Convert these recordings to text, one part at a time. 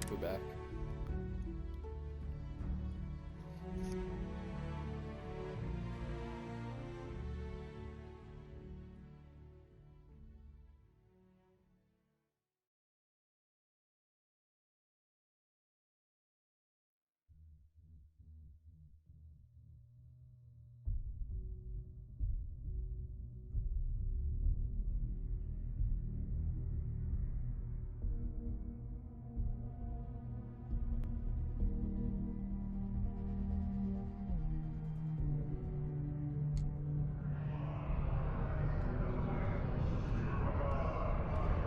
I'll be back.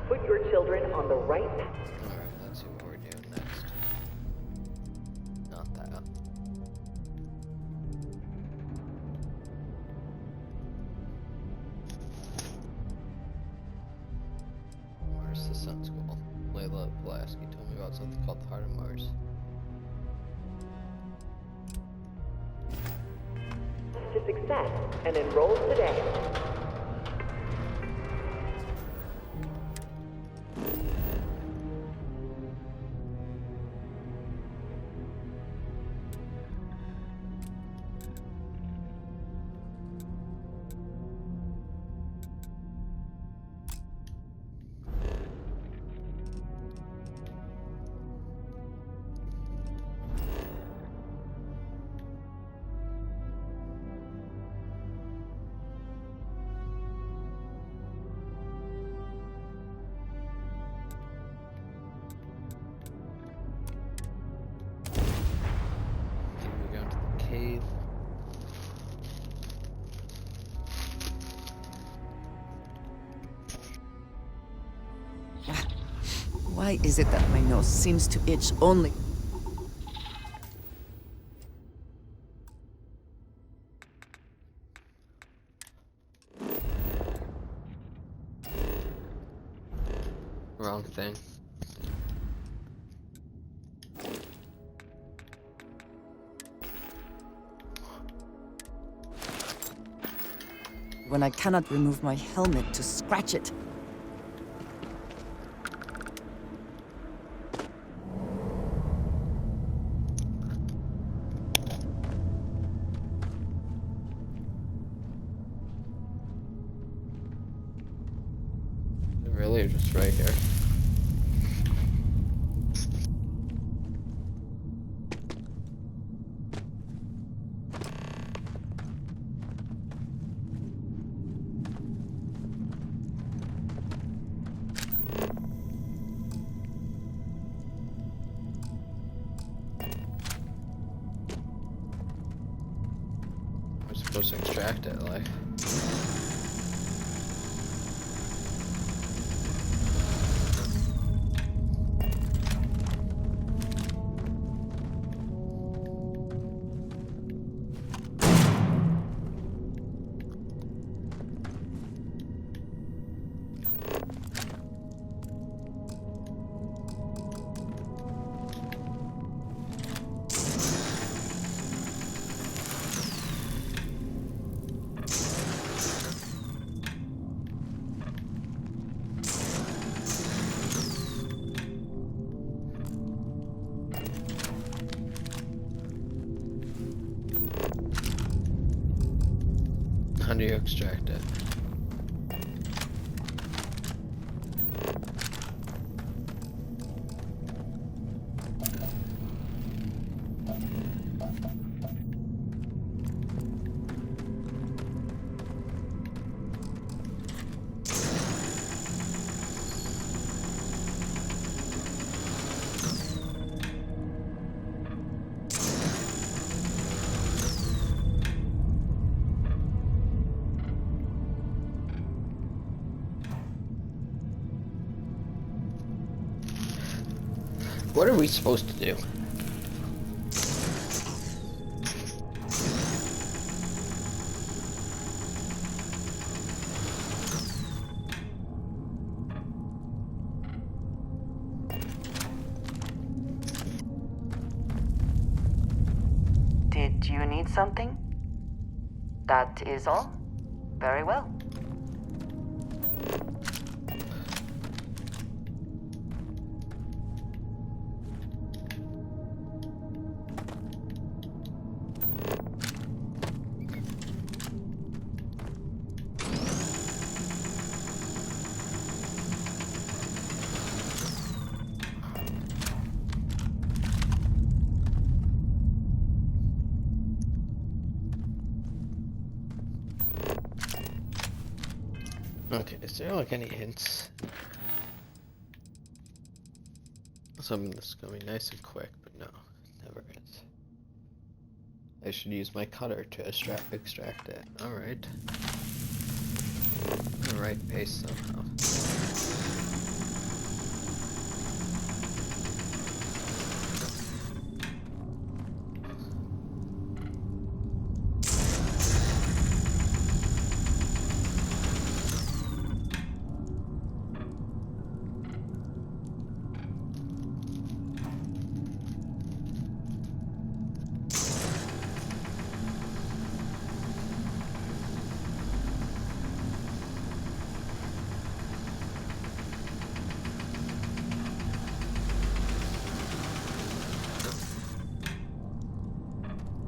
Put your children on the right path. Alright, let's see what we're doing next. Not that. Where's the Sun School? Layla Pulaski told me about something called the Heart of Mars. To success and enroll today. We're going to the cave. Why is it that my nose seems to itch only? Wrong thing. When I cannot remove my helmet to scratch it? Really, just right here. We're supposed to extract it, like. How do you extract it? What are we supposed to do? Did you need something? That is all? Very well. Okay, is there like any hints? Something that's gonna be nice and quick, but no, it never is. I should use my cutter to extract it. Alright. The right pace somehow.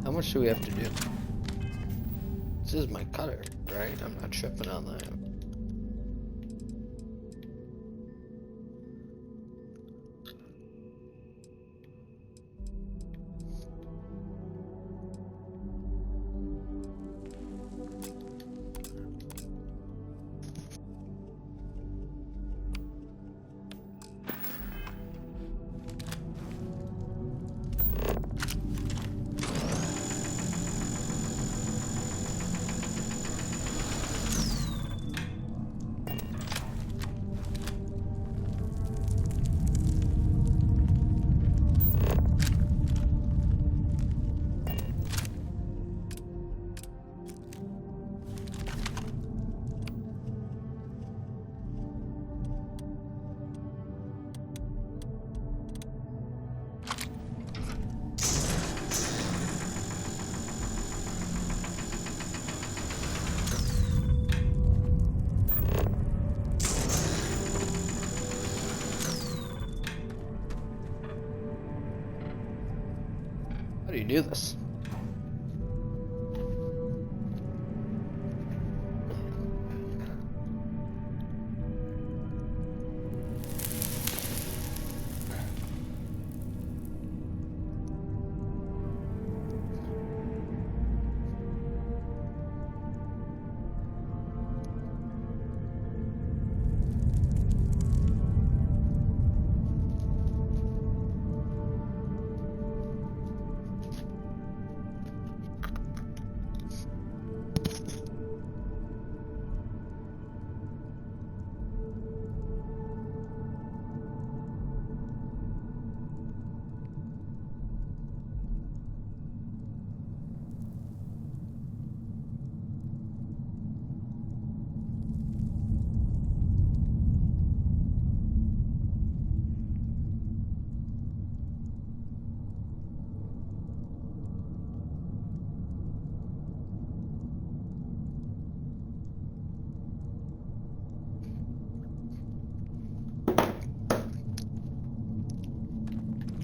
How much do we have to do? This is my cutter, right? I'm not tripping on that. How do you do this?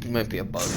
It might be a bug.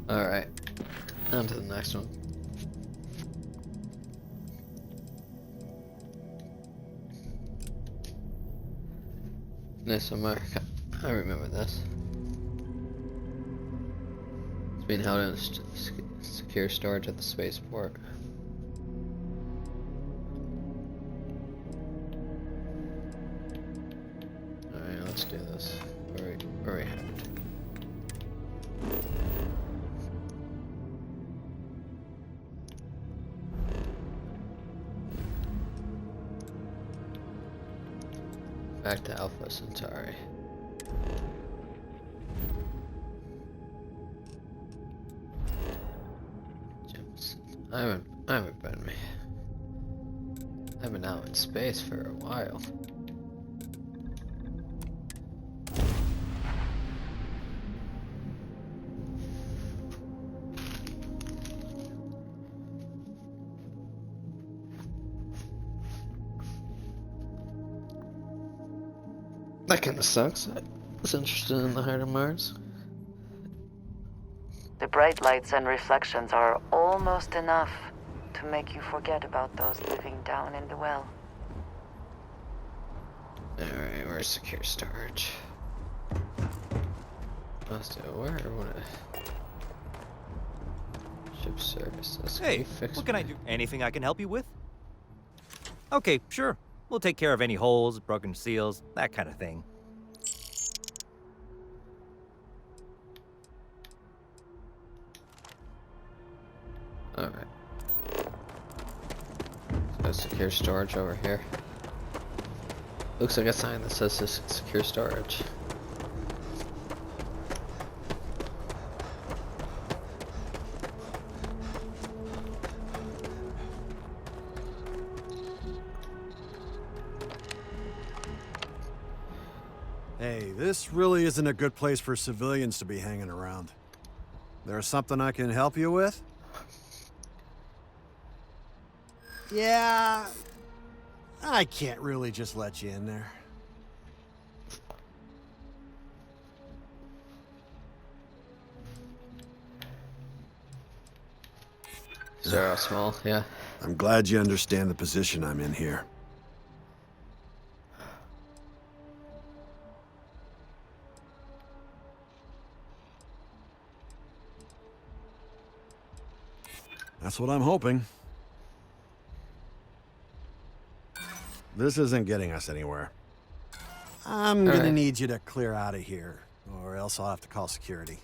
Alright, on to the next one. This America. I remember this. It's being held in secure storage at the spaceport. Alright, let's do this. Where we headed? Back to Alpha Centauri. I haven't been out in space for a while. That kind of sucks. I was interested in the heart of Mars. The bright lights and reflections are almost enough to make you forget about those living down in the well. Alright, where's secure storage? Where would ship services? Can Hey, you fix what can I my- do? Anything I can help you with? Okay, sure. We'll take care of any holes, broken seals, that kind of thing. Alright. So secure storage over here. Looks like a sign that says secure storage. Hey, this really isn't a good place for civilians to be hanging around. There's something I can help you with? Yeah, I can't really just let you in there. Zero small, yeah. I'm glad you understand the position I'm in here. That's what I'm hoping. This isn't getting us anywhere. I'm gonna Alright. need you to clear out of here, or else I'll have to call security.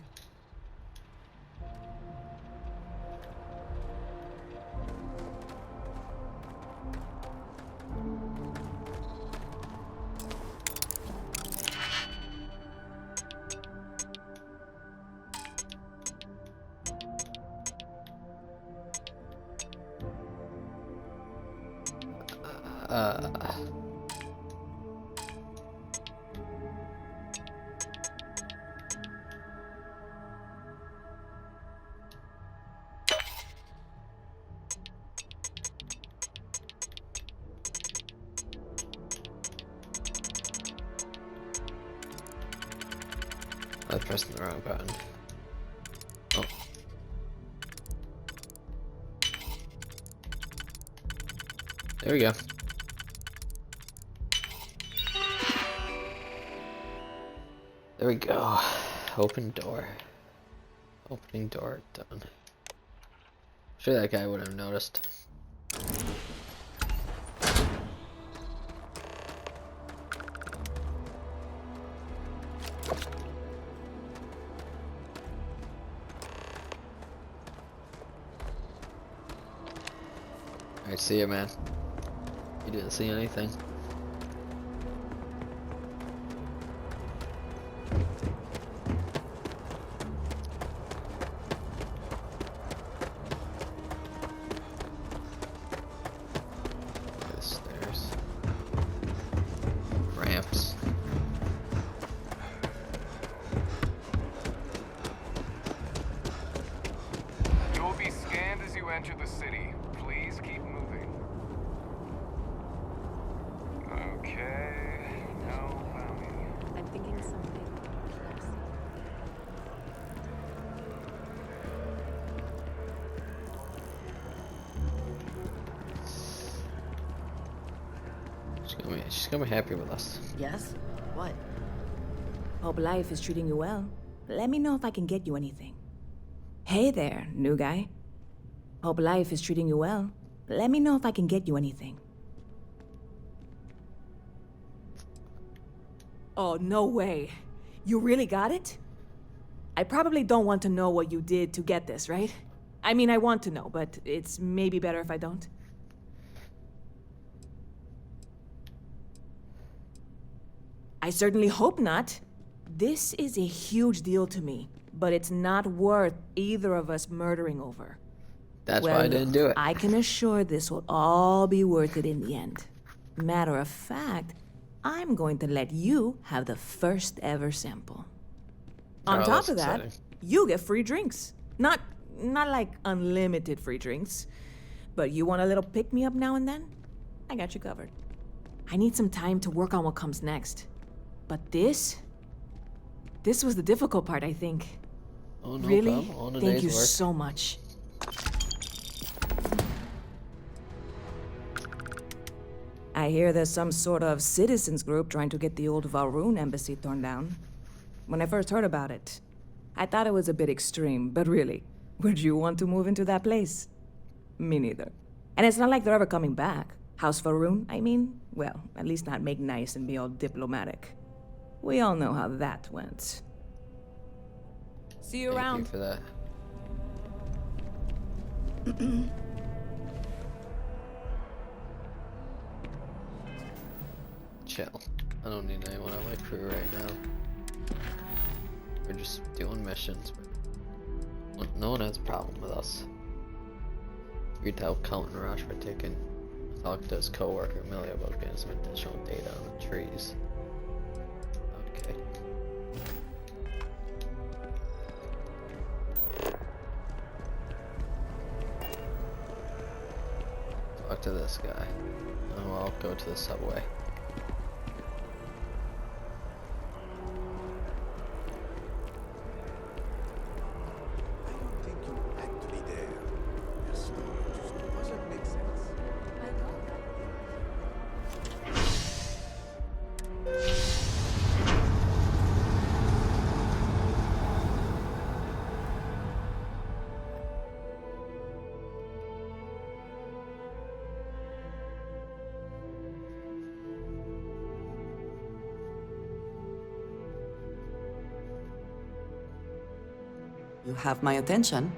I was pressing the wrong button. Oh. There we go. There we go. Open door. Opening door done. Sure that guy would have noticed. Alright, see ya, man. You didn't see anything. The stairs. Ramps. You will be scanned as you enter the city. Please keep moving. Okay, no bounty. I'm thinking something. She's gonna be happy with us. Yes? What? Hope life is treating you well. Let me know if I can get you anything. Hey there, new guy. Hope life is treating you well. Let me know if I can get you anything. Oh, no way. You really got it? I probably don't want to know what you did to get this, right? I mean, I want to know, but it's maybe better if I don't. I certainly hope not. This is a huge deal to me, but it's not worth either of us murdering over. That's Well, why I didn't do it. I can assure this will all be worth it in the end. Matter of fact, I'm going to let you have the first ever sample. On Oh, top that's of that, exciting. you get free drinks. Not like unlimited free drinks, but you want a little pick-me-up now and then? I got you covered. I need some time to work on what comes next. But this was the difficult part, I think. Oh, no Really? problem. On a Thank day's you work. so much. I hear there's some sort of citizens group trying to get the old Valroon embassy torn down. When I first heard about it, I thought it was a bit extreme, but really, would you want to move into that place? Me neither. And it's not like they're ever coming back. House Valroon, I mean? Well, at least not make nice and be all diplomatic. We all know how that went. See you Thank around. you for that. Chill. I don't need anyone on my crew right now. We're just doing missions. No one has a problem with us. You'd help Count and Rush for taking talk to his co-worker Millie about getting some additional data on the trees. Okay. Talk to this guy. Oh, I'll go to the subway. I don't think you actually there. Yes, just doesn't make sense. You have my attention.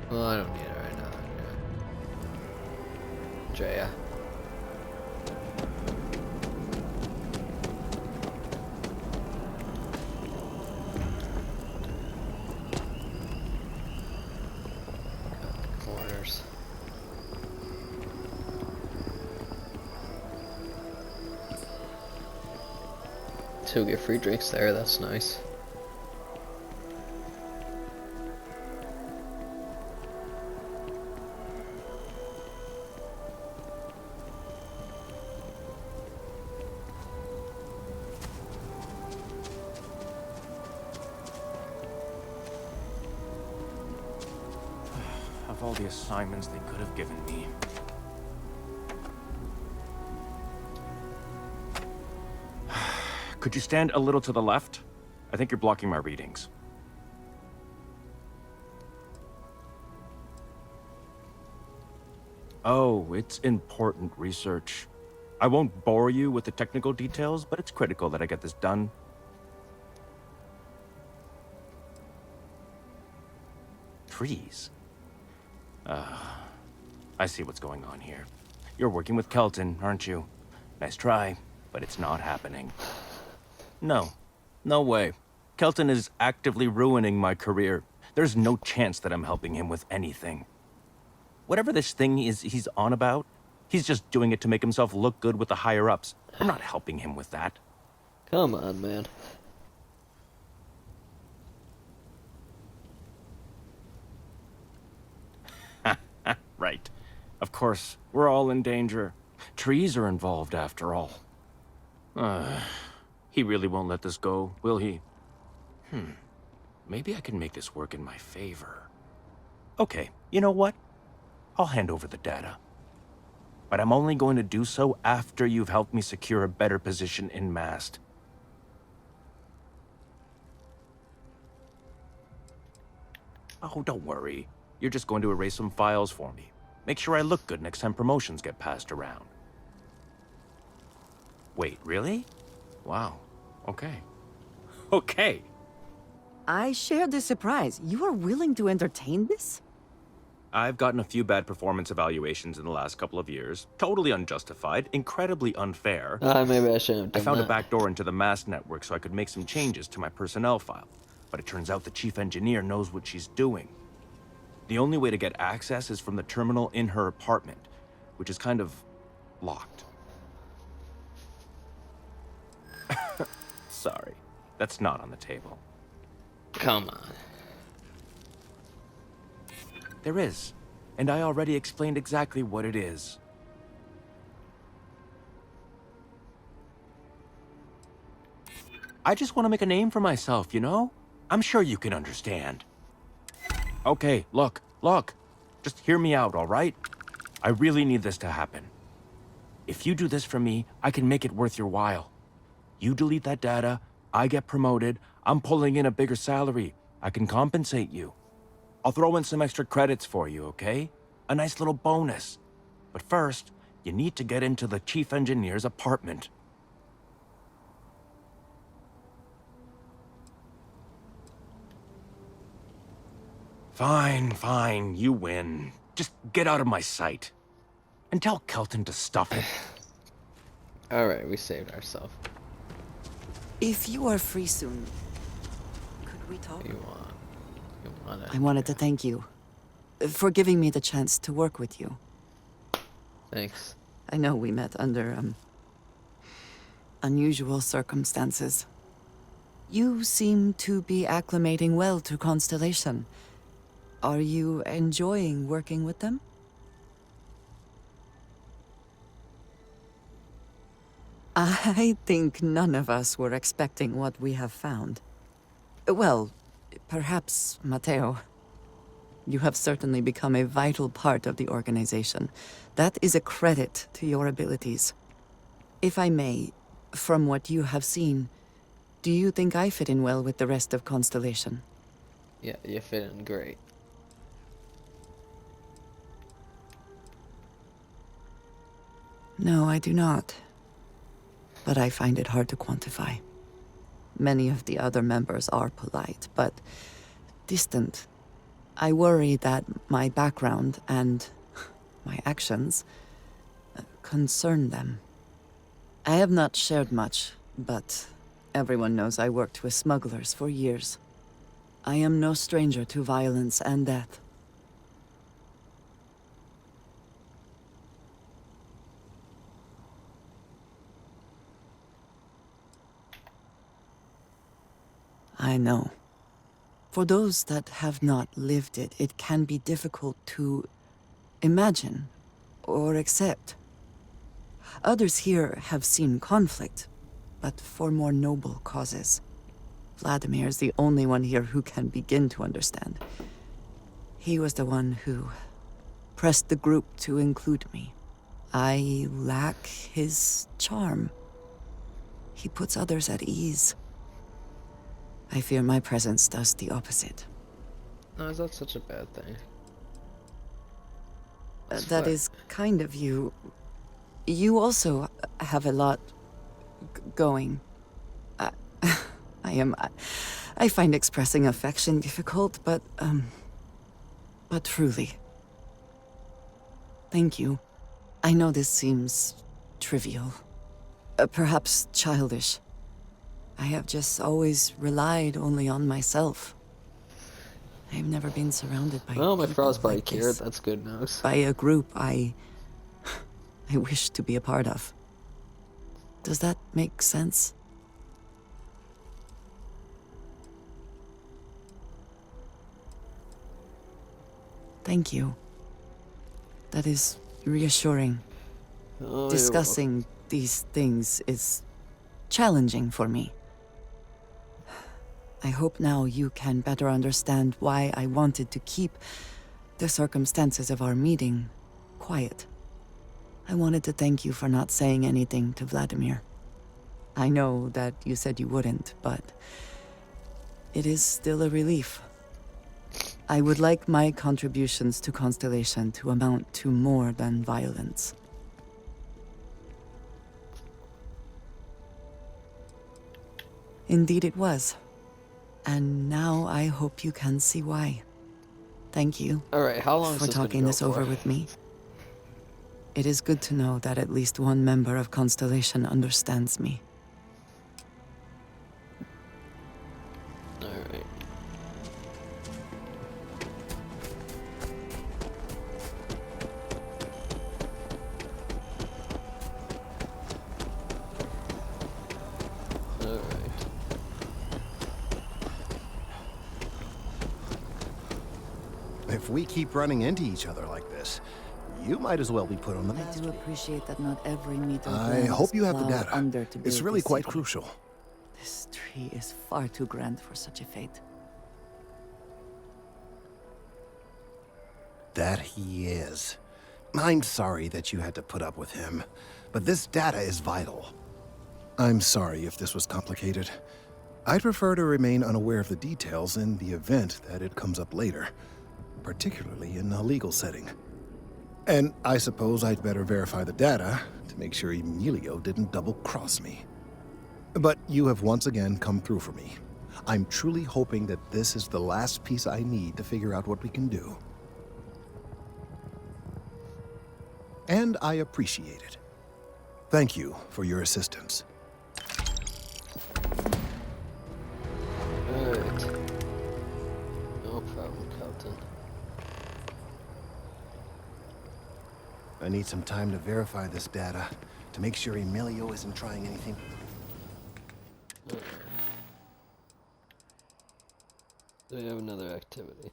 Well, I don't need it right now. Yeah. Drea. Corners. Two get free drinks there, that's nice. Of all the assignments they could have given me. Could you stand a little to the left? I think you're blocking my readings. Oh, it's important research. I won't bore you with the technical details, but it's critical that I get this done. Trees? I see what's going on here. You're working with Kelton, aren't you? Nice try, but it's not happening. No. No way. Kelton is actively ruining my career. There's no chance that I'm helping him with anything. Whatever this thing is he's on about, he's just doing it to make himself look good with the higher-ups. I'm not helping him with that. Come on, man. Right. Of course, we're all in danger. Trees are involved after all. He really won't let this go, will he? Maybe I can make this work in my favor. Okay, you know what? I'll hand over the data. But I'm only going to do so after you've helped me secure a better position in Mast. Oh, don't worry. You're just going to erase some files for me. Make sure I look good next time promotions get passed around. Wait, really? Wow. Okay. Okay. I share this surprise. You are willing to entertain this? I've gotten a few bad performance evaluations in the last couple of years. Totally unjustified, incredibly unfair. Maybe I shouldn't have I done found that. a backdoor into the mass network so I could make some changes to my personnel file. But it turns out the chief engineer knows what she's doing. The only way to get access is from the terminal in her apartment, which is kind of locked. Sorry, that's not on the table. Come on. There is, and I already explained exactly what it is. I just want to make a name for myself, you know? I'm sure you can understand. Okay, look. Just hear me out, all right? I really need this to happen. If you do this for me, I can make it worth your while. You delete that data, I get promoted, I'm pulling in a bigger salary. I can compensate you. I'll throw in some extra credits for you, okay? A nice little bonus. But first, you need to get into the chief engineer's apartment. Fine, you win. Just get out of my sight. And tell Kelton to stuff it. Alright, we saved ourselves. If you are free soon, could we talk? You want it. I wanted to thank you for giving me the chance to work with you. Thanks. I know we met under, unusual circumstances. You seem to be acclimating well to Constellation. Are you enjoying working with them? I think none of us were expecting what we have found. Well, perhaps Mateo. You have certainly become a vital part of the organization. That is a credit to your abilities. If I may, from what you have seen, do you think I fit in well with the rest of Constellation? Yeah, you fit in great. No, I do not. But I find it hard to quantify. Many of the other members are polite, but distant. I worry that my background and my actions concern them. I have not shared much, but everyone knows I worked with smugglers for years. I am no stranger to violence and death. I know. For those that have not lived it, it can be difficult to imagine or accept. Others here have seen conflict, but for more noble causes. Vladimir is the only one here who can begin to understand. He was the one who pressed the group to include me. I lack his charm. He puts others at ease. I fear my presence does the opposite. No, is that such a bad thing? That is kind of you. You also have a lot going. I find expressing affection difficult, but truly. Thank you. I know this seems trivial. Perhaps childish. I have just always relied only on myself. I've never been surrounded by Well, my people frostbite like cured. this. That's good news. By a group I wish to be a part of. Does that make sense? Thank you. That is reassuring. Oh, Discussing these things is challenging for me. I hope now you can better understand why I wanted to keep the circumstances of our meeting quiet. I wanted to thank you for not saying anything to Vladimir. I know that you said you wouldn't, but it is still a relief. I would like my contributions to Constellation to amount to more than violence. Indeed it was. And now I hope you can see why. Thank you Alright, how long is for this gonna talking go this over for? with me. It is good to know that at least one member of Constellation understands me. Alright. Alright. If we keep running into each other like this, you might as well be put on the I master. do appreciate that not every meter of I land hope is you have the plowed data. under to It's build really this quite city. crucial. This tree is far too grand for such a fate. That he is. I'm sorry that you had to put up with him, but this data is vital. I'm sorry if this was complicated. I'd prefer to remain unaware of the details in the event that it comes up later, particularly in a legal setting. And I suppose I'd better verify the data to make sure Emilio didn't double-cross me. But you have once again come through for me. I'm truly hoping that this is the last piece I need to figure out what we can do. And I appreciate it. Thank you for your assistance. Alright. No problem, Captain. I need some time to verify this data, to make sure Emilio isn't trying anything. Do we have another activity?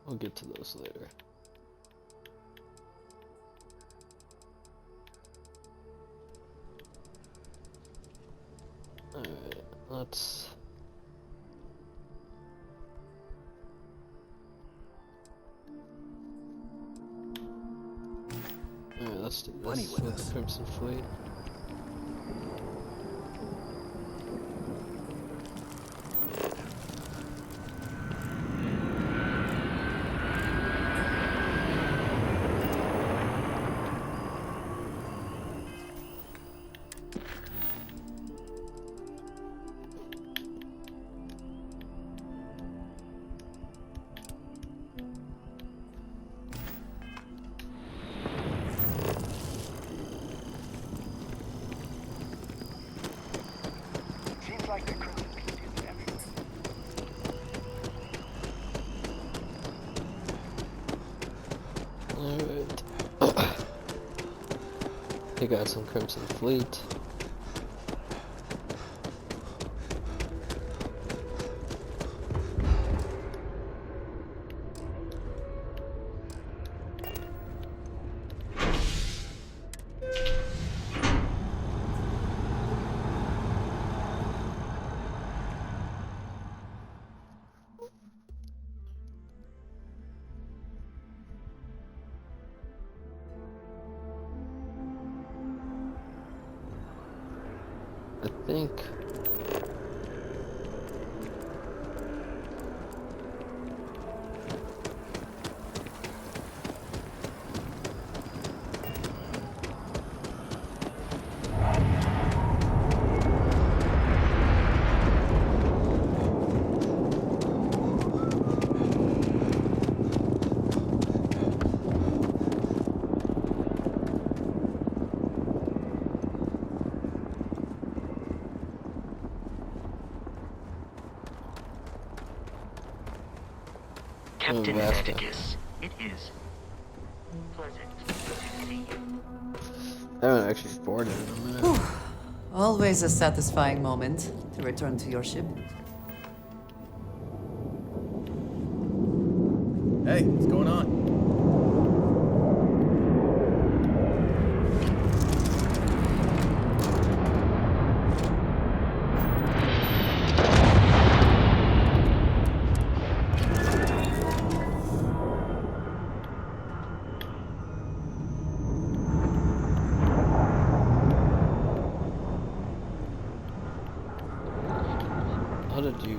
We'll get to those later. Alright, let's... Alright, let's do Funny this with with us. the Crimson Fleet. Seems like the Crimson Fleet is everywhere. Alright. They got some Crimson Fleet. I think Captain Vasta. Atticus, it is pleasant to see you. I haven't actually boarded in a minute. Always a satisfying moment to return to your ship. Hey, what's going on? How did you...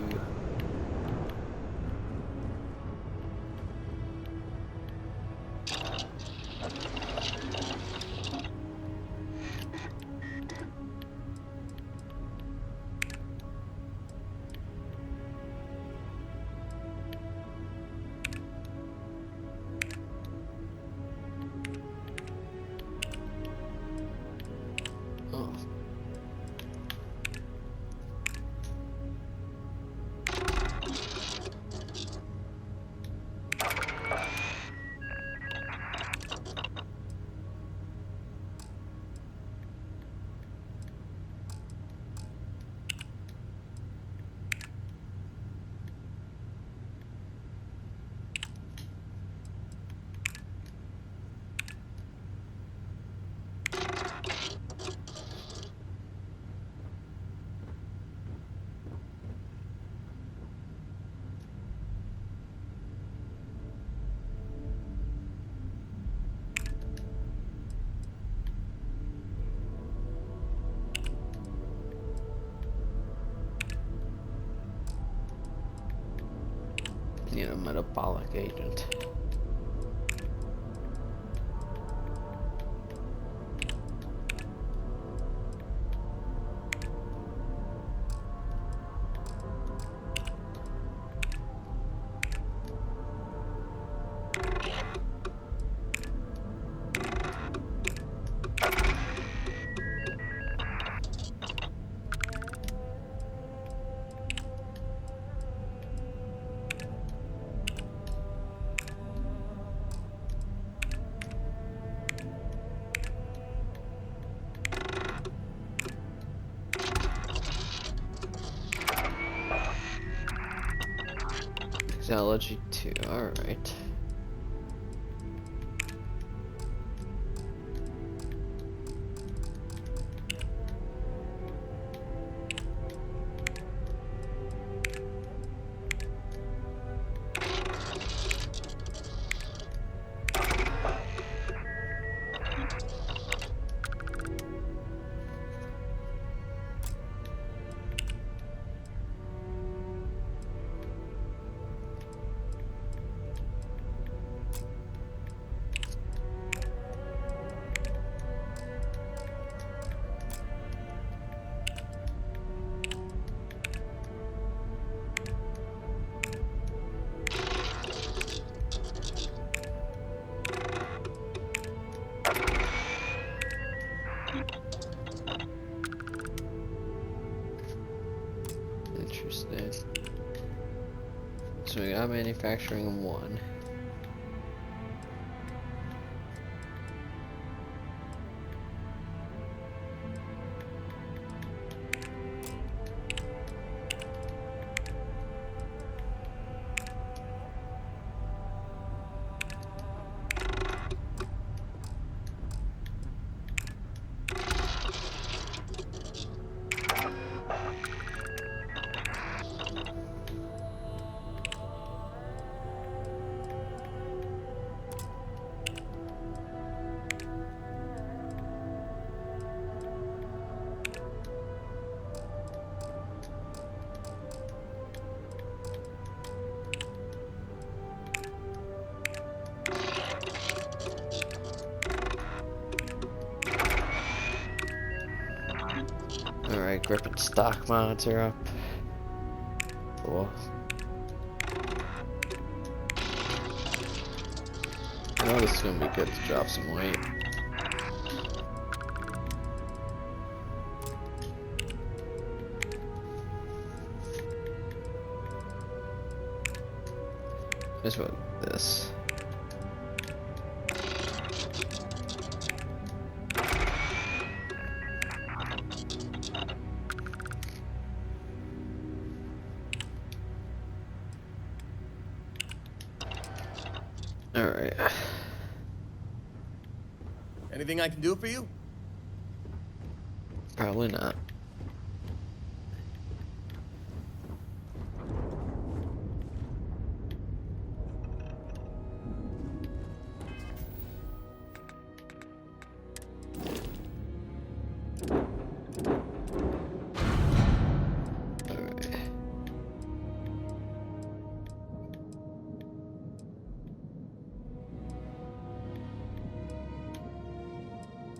need a metabolic agent. Technology 2, alright. Interesting. So we got manufacturing 1. Alright, Griffin stock mods are up. Cool. I know this is gonna be good to drop some weight. Just about this. Alright. Anything I can do for you? Probably not.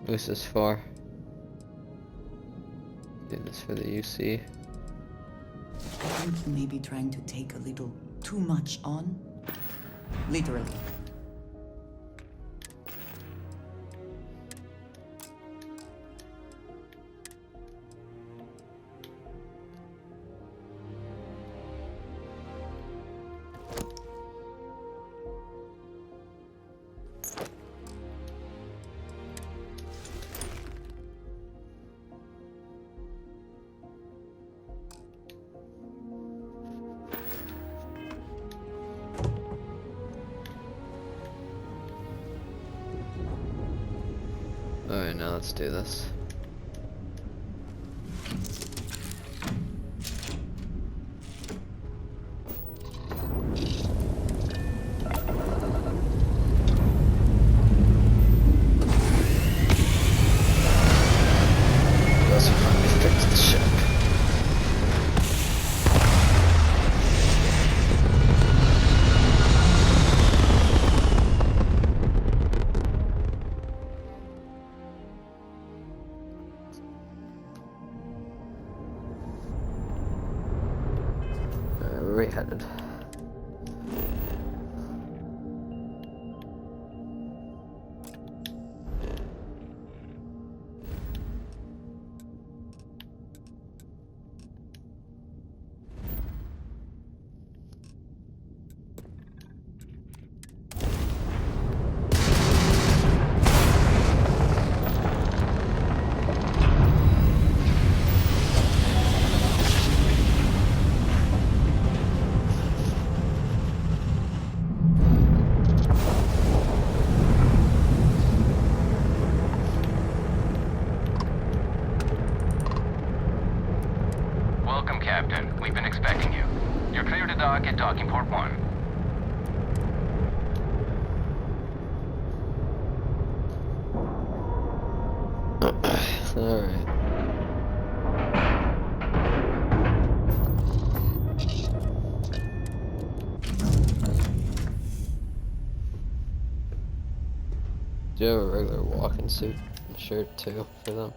Who's this for? Do this for the UC. I think you may be trying to take a little too much on. Literally. Alright, now let's do this. Let's finally fix the ship. headed? Welcome, Captain. We've been expecting you. You're clear to dock at docking port 1. Alright. Do you have a regular walking suit and shirt too for them?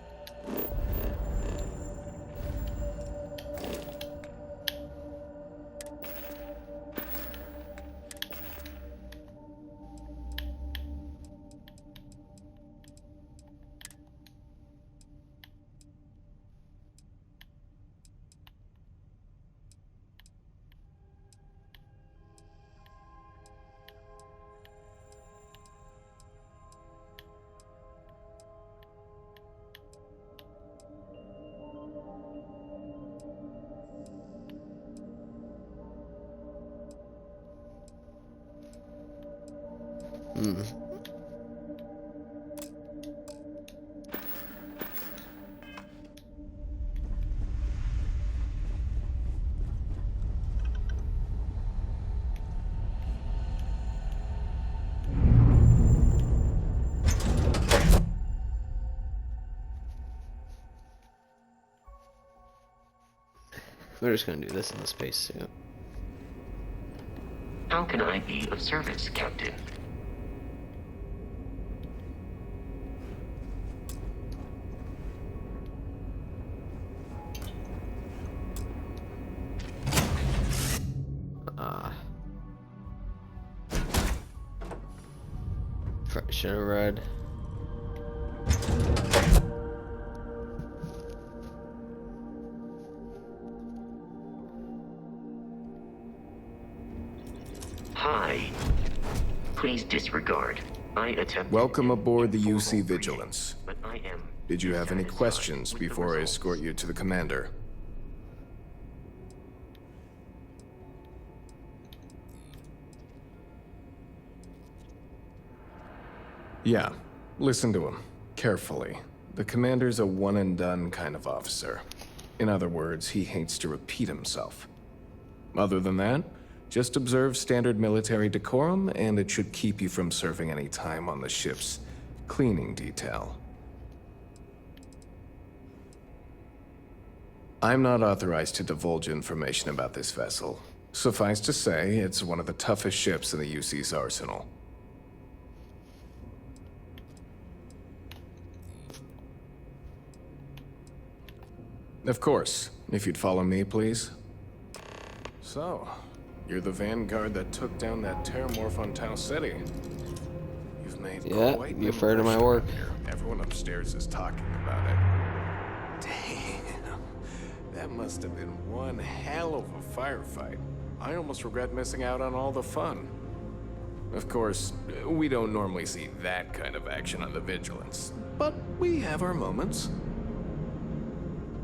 We're just gonna do this in the spacesuit. How can I be of service, Captain? Should have read. Hi. Please disregard. I attempt. Welcome aboard the UC Vigilance. But I am. Did you have any questions before I escort you to the commander? Yeah, listen to him carefully. The commander's a one-and-done kind of officer. In other words, he hates to repeat himself. Other than that, just observe standard military decorum, and it should keep you from serving any time on the ship's cleaning detail. I'm not authorized to divulge information about this vessel. Suffice to say, it's one of the toughest ships in the UC's arsenal. Of course. If you'd follow me, please. So, you're the vanguard that took down that terramorph on Tau City. You've made quite an you've heard of my impression work. out here. Everyone upstairs is talking about it. Damn. That must have been one hell of a firefight. I almost regret missing out on all the fun. Of course, we don't normally see that kind of action on the Vigilance, but we have our moments.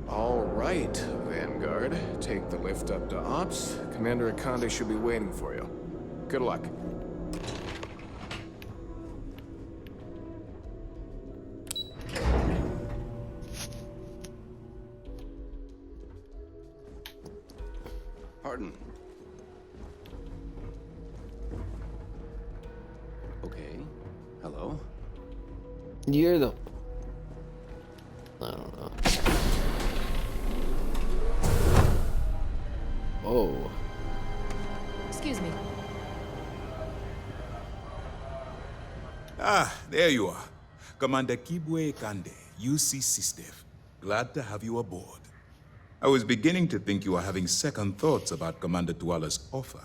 All right, Vanguard. Take the lift up to Ops. Commander Akande should be waiting for you. Good luck. Pardon. Okay. Hello? You're the... I don't know. Oh. Excuse me. Ah, there you are. Commander Kibwe Kande, UC Sistev. Glad to have you aboard. I was beginning to think you were having second thoughts about Commander Tuala's offer.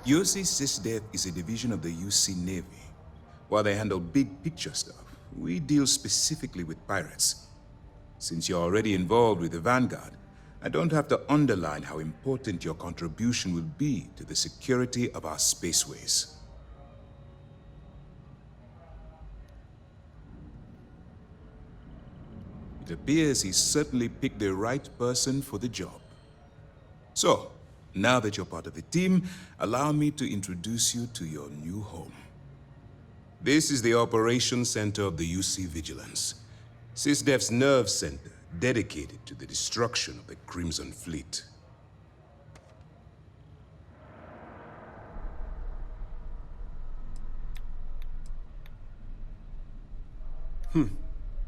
UC SysDev is a division of the UC Navy. While they handle big picture stuff, we deal specifically with pirates. Since you're already involved with the Vanguard, I don't have to underline how important your contribution will be to the security of our spaceways. It appears he's certainly picked the right person for the job. So, now that you're part of the team, allow me to introduce you to your new home. This is the Operations Center of the UC Vigilance, SysDev's nerve center dedicated to the destruction of the Crimson Fleet.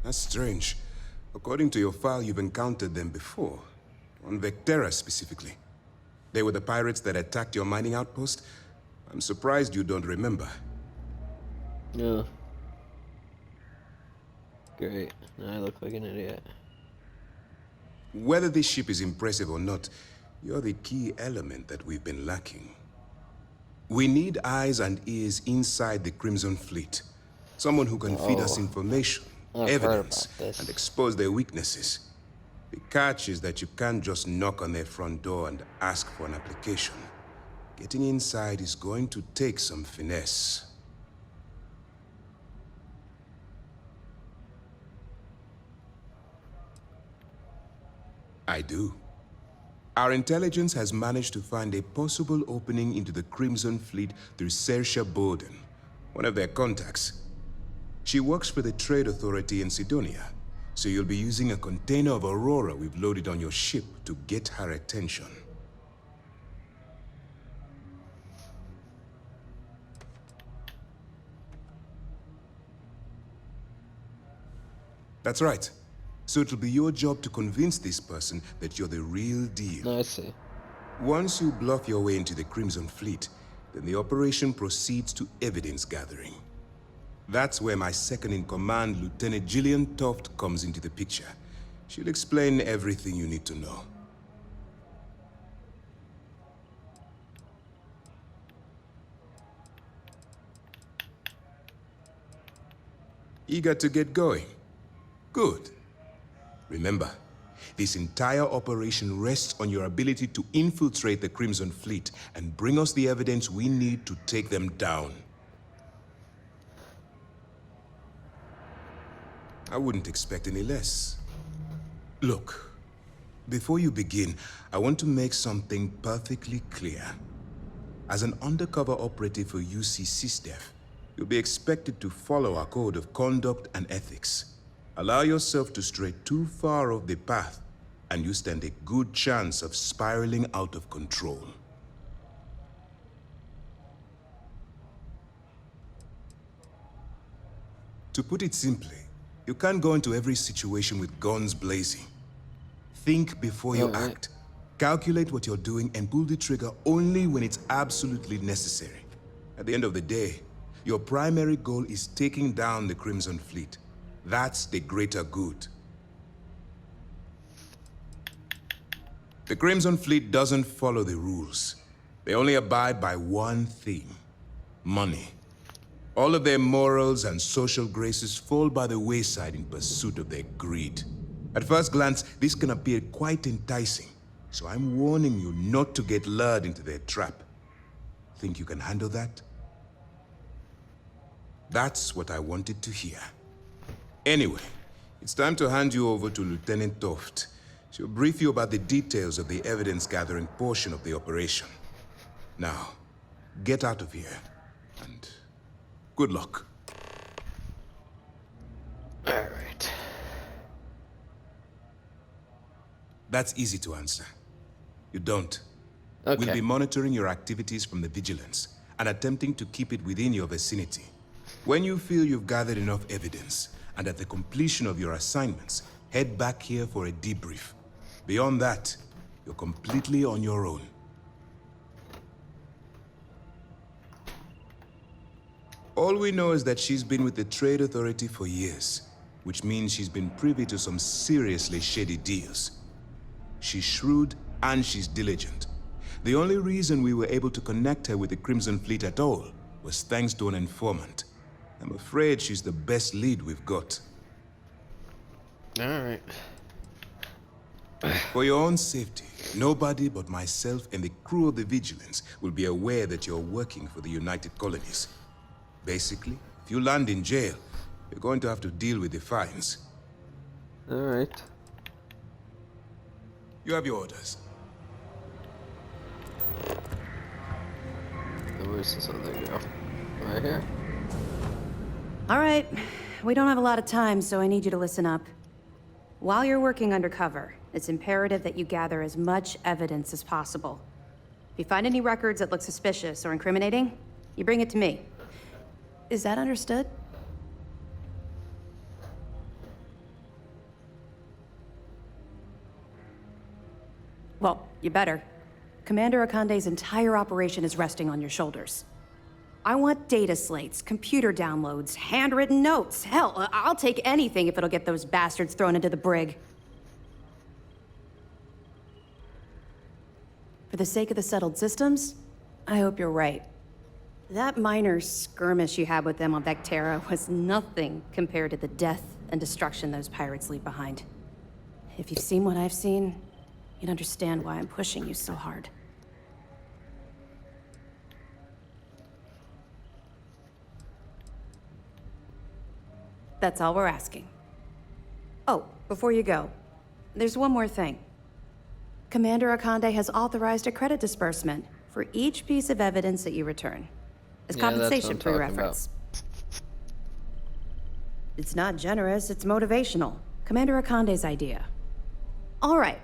That's strange. According to your file, you've encountered them before. On Vectera specifically. They were the pirates that attacked your mining outpost? I'm surprised you don't remember. No. Great. Now I look like an idiot. Whether this ship is impressive or not, you're the key element that we've been lacking. We need eyes and ears inside the Crimson Fleet. Someone who can feed us information, evidence, and expose their weaknesses. The catch is that you can't just knock on their front door and ask for an application. Getting inside is going to take some finesse. I do. Our intelligence has managed to find a possible opening into the Crimson Fleet through Saoirse Bowden, one of their contacts. She works for the Trade Authority in Sidonia, so you'll be using a container of Aurora we've loaded on your ship to get her attention. That's right. So it'll be your job to convince this person that you're the real deal. I see. Once you bluff your way into the Crimson Fleet, then the operation proceeds to evidence gathering. That's where my second-in-command, Lieutenant Gillian Toft, comes into the picture. She'll explain everything you need to know. Eager to get going? Good. Remember, this entire operation rests on your ability to infiltrate the Crimson Fleet and bring us the evidence we need to take them down. I wouldn't expect any less. Look, before you begin, I want to make something perfectly clear. As an undercover operative for UC SysDev, you'll be expected to follow our code of conduct and ethics. Allow yourself to stray too far off the path, and you stand a good chance of spiraling out of control. To put it simply, you can't go into every situation with guns blazing. Think before you act. Calculate what you're doing and pull the trigger only when it's absolutely necessary. At the end of the day, your primary goal is taking down the Crimson Fleet. That's the greater good. The Crimson Fleet doesn't follow the rules. They only abide by one thing: money. All of their morals and social graces fall by the wayside in pursuit of their greed. At first glance, this can appear quite enticing, so I'm warning you not to get lured into their trap. Think you can handle that? That's what I wanted to hear. Anyway, it's time to hand you over to Lieutenant Toft. She'll brief you about the details of the evidence-gathering portion of the operation. Now, get out of here, and good luck. All right. That's easy to answer. You don't. Okay. We'll be monitoring your activities from the Vigilance and attempting to keep it within your vicinity. When you feel you've gathered enough evidence, and at the completion of your assignments, head back here for a debrief. Beyond that, you're completely on your own. All we know is that she's been with the Trade Authority for years, which means she's been privy to some seriously shady deals. She's shrewd and she's diligent. The only reason we were able to connect her with the Crimson Fleet at all was thanks to an informant. I'm afraid she's the best lead we've got. Alright. For your own safety, nobody but myself and the crew of the Vigilance will be aware that you're working for the United Colonies. Basically, if you land in jail, you're going to have to deal with the fines. Alright. You have your orders. Where's this other girl? Right here? All right. We don't have a lot of time, so I need you to listen up. While you're working undercover, it's imperative that you gather as much evidence as possible. If you find any records that look suspicious or incriminating, you bring it to me. Is that understood? Well, you better. Commander Akande's entire operation is resting on your shoulders. I want data slates, computer downloads, handwritten notes. Hell, I'll take anything if it'll get those bastards thrown into the brig. For the sake of the settled systems, I hope you're right. That minor skirmish you had with them on Vectera was nothing compared to the death and destruction those pirates leave behind. If you've seen what I've seen, you'd understand why I'm pushing you so hard. That's all we're asking. Oh, before you go, there's one more thing. Commander Akande has authorized a credit disbursement for each piece of evidence that you return, as compensation for your efforts. It's not generous, it's motivational. Commander Akande's idea. All right,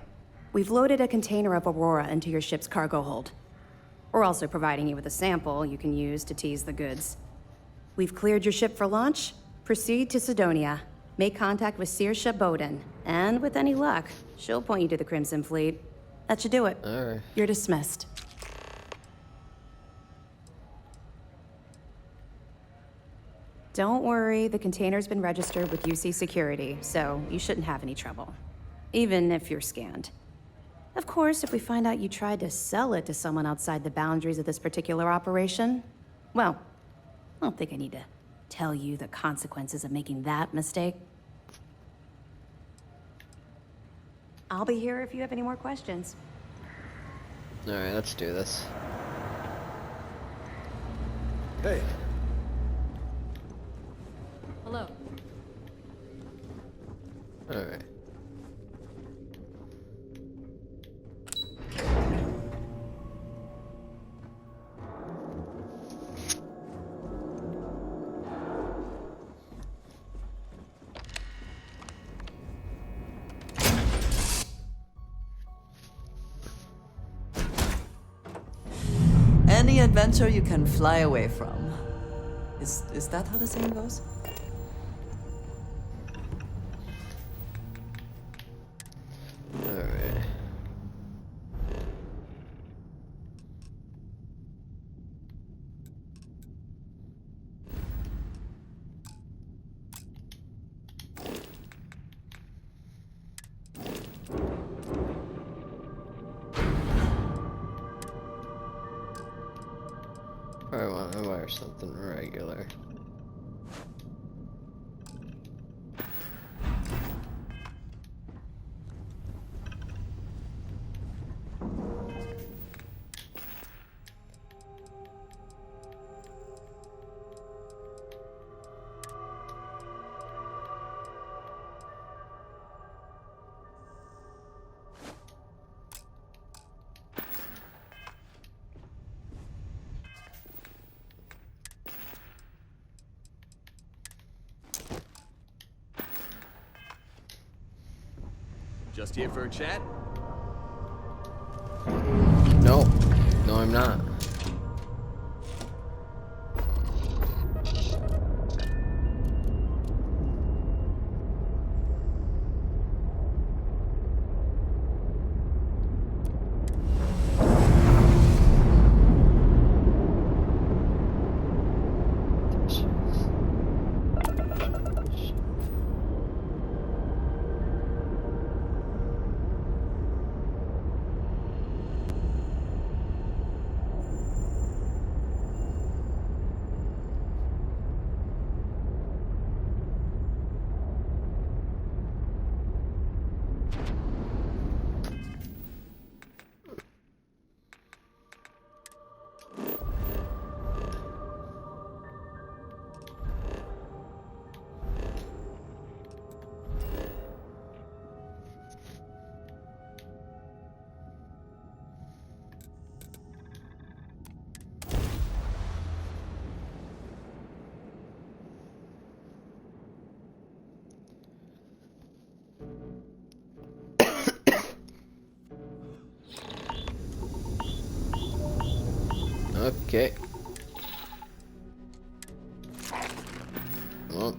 we've loaded a container of Aurora into your ship's cargo hold. We're also providing you with a sample you can use to tease the goods. We've cleared your ship for launch. Proceed to Sidonia, make contact with Saoirse Bowden, and with any luck, she'll point you to the Crimson Fleet. That should do it. Alright. You're dismissed. Don't worry, the container's been registered with UC Security, so you shouldn't have any trouble. Even if you're scanned. Of course, if we find out you tried to sell it to someone outside the boundaries of this particular operation, well, I don't think I need to tell you the consequences of making that mistake. I'll be here if you have any more questions. Alright, let's do this. Hey. Hello. Alright. Any adventure you can fly away from. Is that how the saying goes? Alright. I want to wear something regular. Just here for a chat? No. No, I'm not. Okay. Well.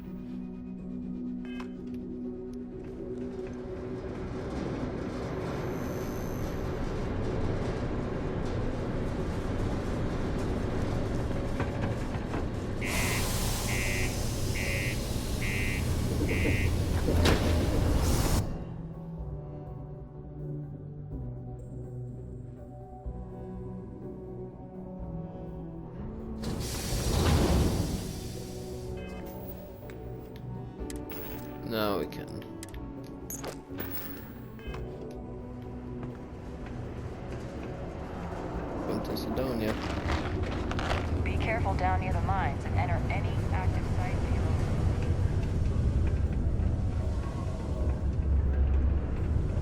Now we can. Come to Sidonia. Be careful down near the mines and enter any active site below.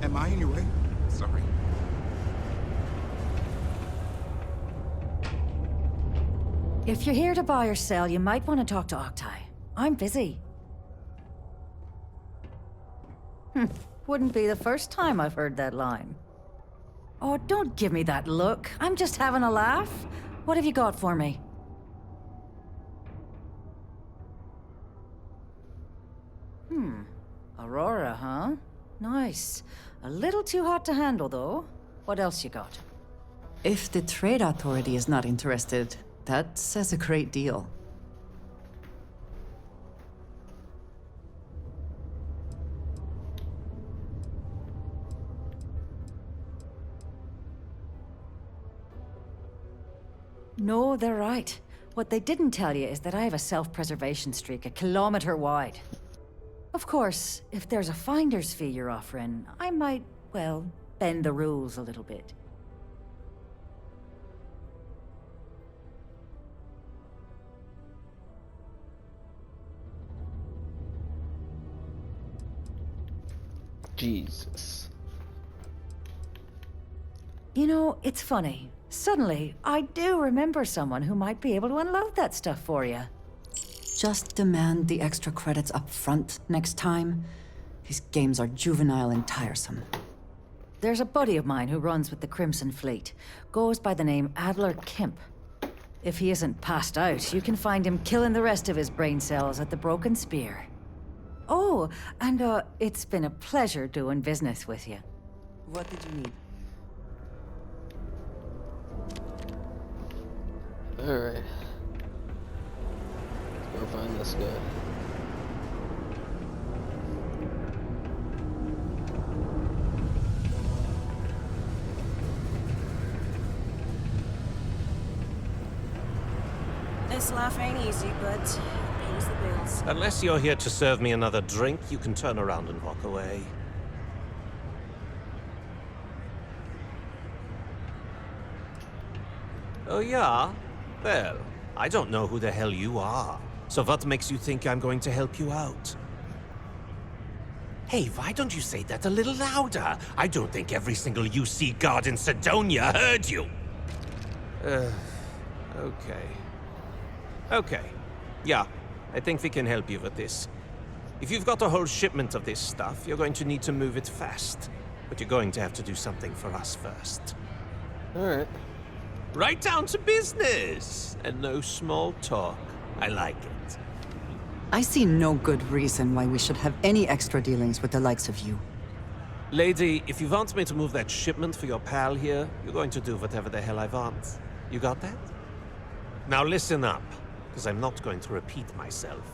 Am I in your way? Sorry. If you're here to buy or sell, you might want to talk to Octai. I'm busy. Wouldn't be the first time I've heard that line. Oh, don't give me that look. I'm just having a laugh. What have you got for me? Aurora, huh? Nice. A little too hot to handle, though. What else you got? If the Trade Authority is not interested, that says a great deal. No, they're right. What they didn't tell you is that I have a self-preservation streak 1 kilometer wide. Of course, if there's a finder's fee you're offering, I might, well, bend the rules a little bit. Jesus. You know, it's funny. Suddenly, I do remember someone who might be able to unload that stuff for you. Just demand the extra credits up front next time. These games are juvenile and tiresome. There's a buddy of mine who runs with the Crimson Fleet. Goes by the name Adler Kemp. If he isn't passed out, you can find him killing the rest of his brain cells at the Broken Spear. Oh, and it's been a pleasure doing business with you. What did you need? Alright. Let's go find this guy. This life ain't easy, but it pays the bills. Unless you're here to serve me another drink, you can turn around and walk away. Oh yeah? Well, I don't know who the hell you are. So what makes you think I'm going to help you out? Hey, why don't you say that a little louder? I don't think every single UC guard in Sidonia heard you. Okay. Okay. Yeah, I think we can help you with this. If you've got a whole shipment of this stuff, you're going to need to move it fast. But you're going to have to do something for us first. Alright. Right down to business! And no small talk. I like it. I see no good reason why we should have any extra dealings with the likes of you. Lady, if you want me to move that shipment for your pal here, you're going to do whatever the hell I want. You got that? Now listen up, because I'm not going to repeat myself.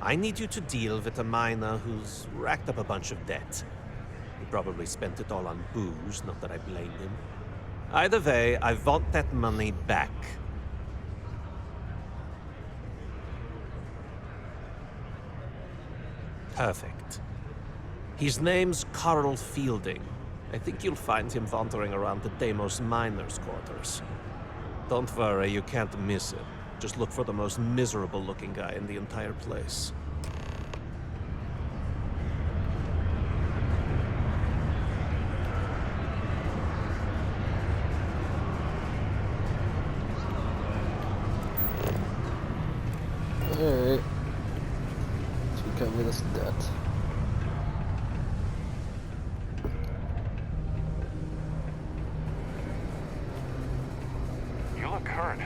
I need you to deal with a miner who's racked up a bunch of debt. He probably spent it all on booze, not that I blame him. Either way, I want that money back. Perfect. His name's Carl Fielding. I think you'll find him wandering around the Deimos miners' quarters. Don't worry, you can't miss him. Just look for the most miserable-looking guy in the entire place. Alright. Let's recover this debt. You look hurt.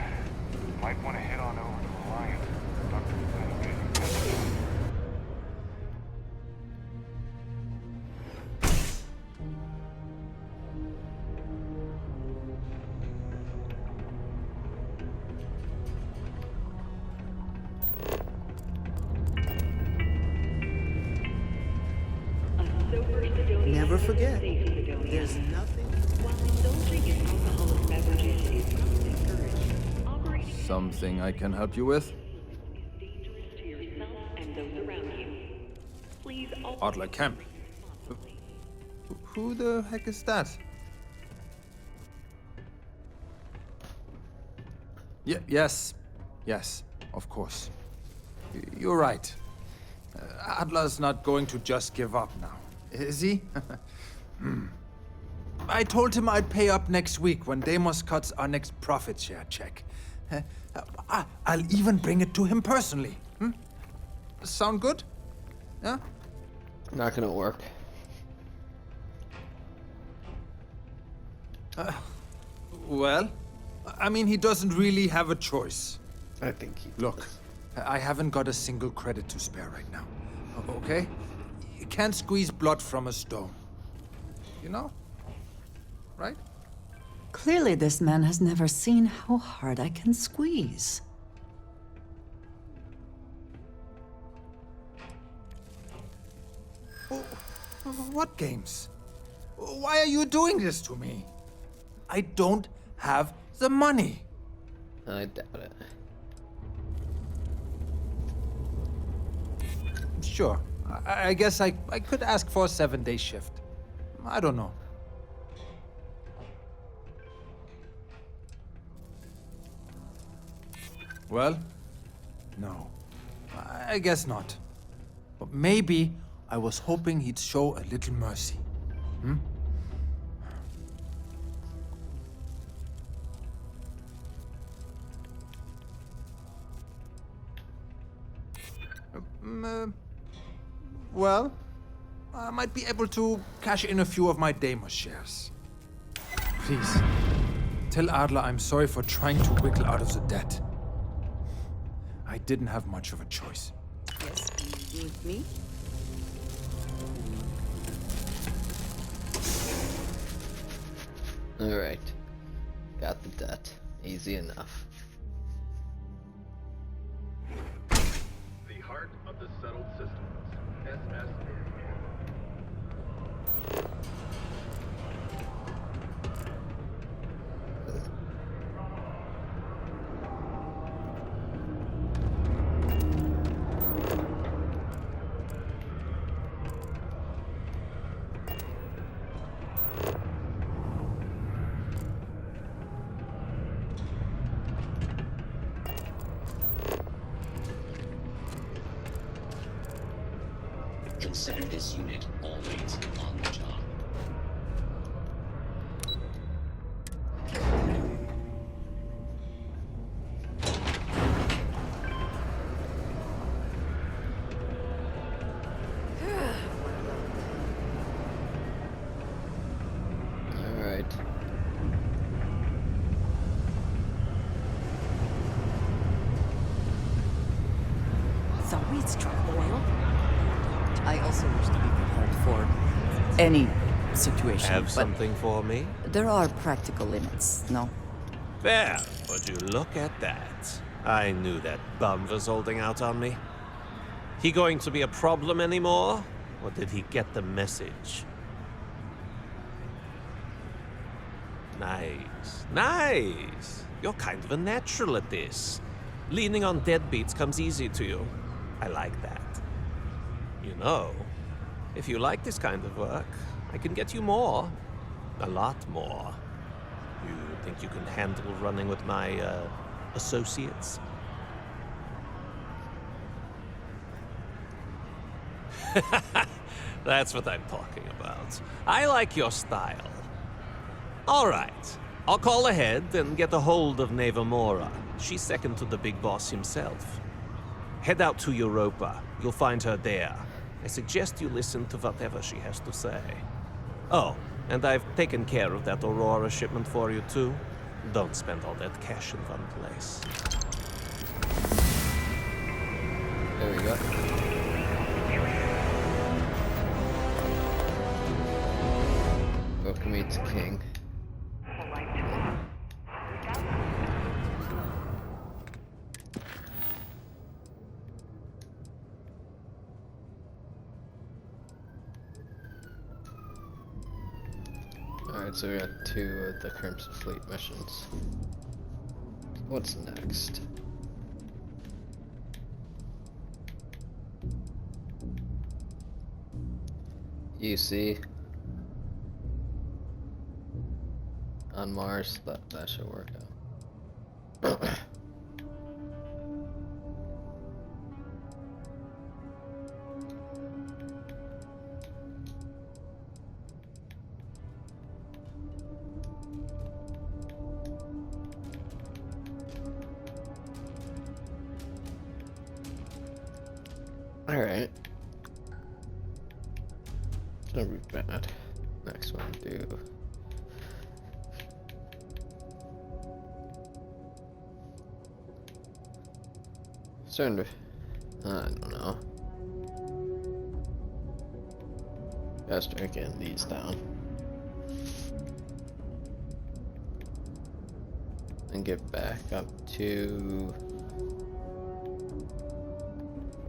never forget. There's nothing. Something I can help you with? Adler Kemp. Who the heck is that? Yes, of course. You're right. Adler's not going to just give up now, is he? I told him I'd pay up next week when Deimos cuts our next profit share check. I'll even bring it to him personally. Sound good? Yeah? Not gonna work. Well, I mean, he doesn't really have a choice. I think he Look, does. I haven't got a single credit to spare right now. Okay? You can't squeeze blood from a stone. You know? Right? Clearly, this man has never seen how hard I can squeeze. What games? Why are you doing this to me? I don't have the money. I doubt it. Sure. I guess I could ask for a 7-day shift. I don't know. Well, no. I guess not. But maybe I was hoping he'd show a little mercy. Well, I might be able to cash in a few of my Deimos shares. Please, tell Adler I'm sorry for trying to wiggle out of the debt. I didn't have much of a choice. Yes, with me? Alright. Got the debt. Easy enough. The heart of the settled systems. SS. Consider this unit always on the job. Alright. The weeds struck oil. I also wish to be prepared for any situation. Have but something for me? there are practical limits, no? There, would you look at that? I knew that bum was holding out on me. He going to be a problem anymore? Or did he get the message? Nice. Nice! You're kind of a natural at this. Leaning on deadbeats comes easy to you. I like that. You know, if you like this kind of work, I can get you more. A lot more. You think you can handle running with my, associates? That's what I'm talking about. I like your style. All right. I'll call ahead and get a hold of Nevamora. She's second to the big boss himself. Head out to Europa. You'll find her there. I suggest you listen to whatever she has to say. Oh, and I've taken care of that Aurora shipment for you too. Don't spend all that cash in one place. There we go. Welcome me to King. Alright, so we got 2 of the Crimson Fleet missions. What's next? You see, on Mars, that should work out. Alright. Gonna be bad. Next one, do. Starting to. I don't know. Gotta start getting these down. And get back up to.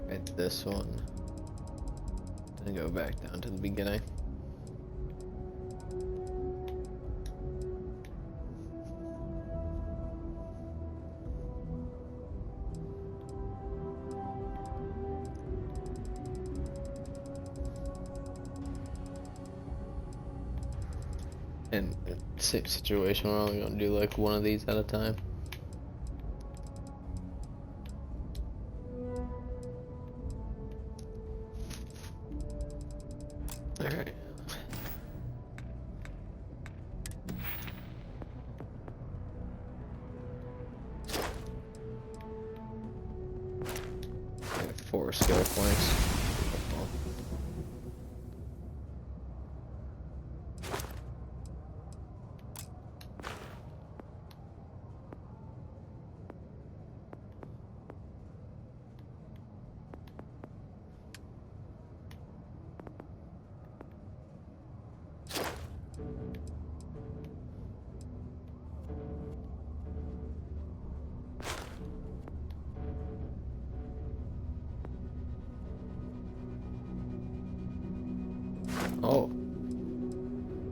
At this one. Then go back down to the beginning. In the same situation, we're only gonna do like one of these at a time. Alright. I have 4 skill points. Beautiful. Oh,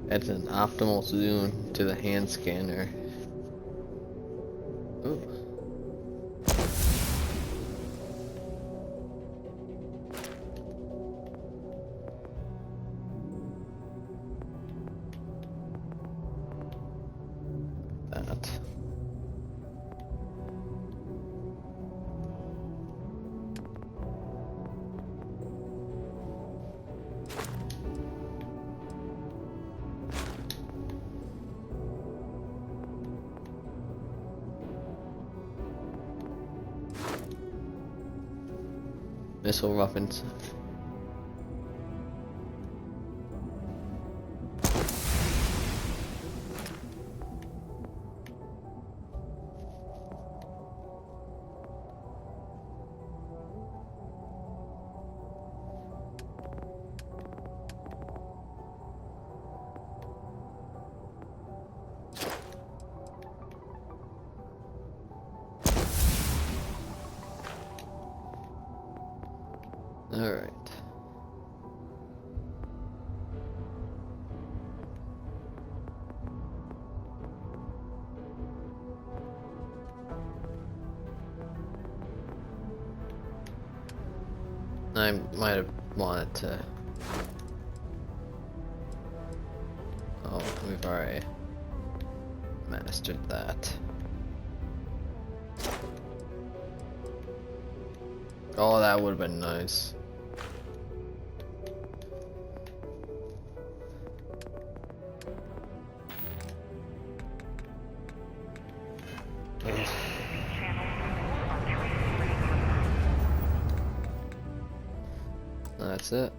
that's an optimal zoom to the hand scanner. Ooh. That. Missile weapons. All right. I might have wanted to. Oh, we've already mastered that. Oh, that would have been nice. That's it.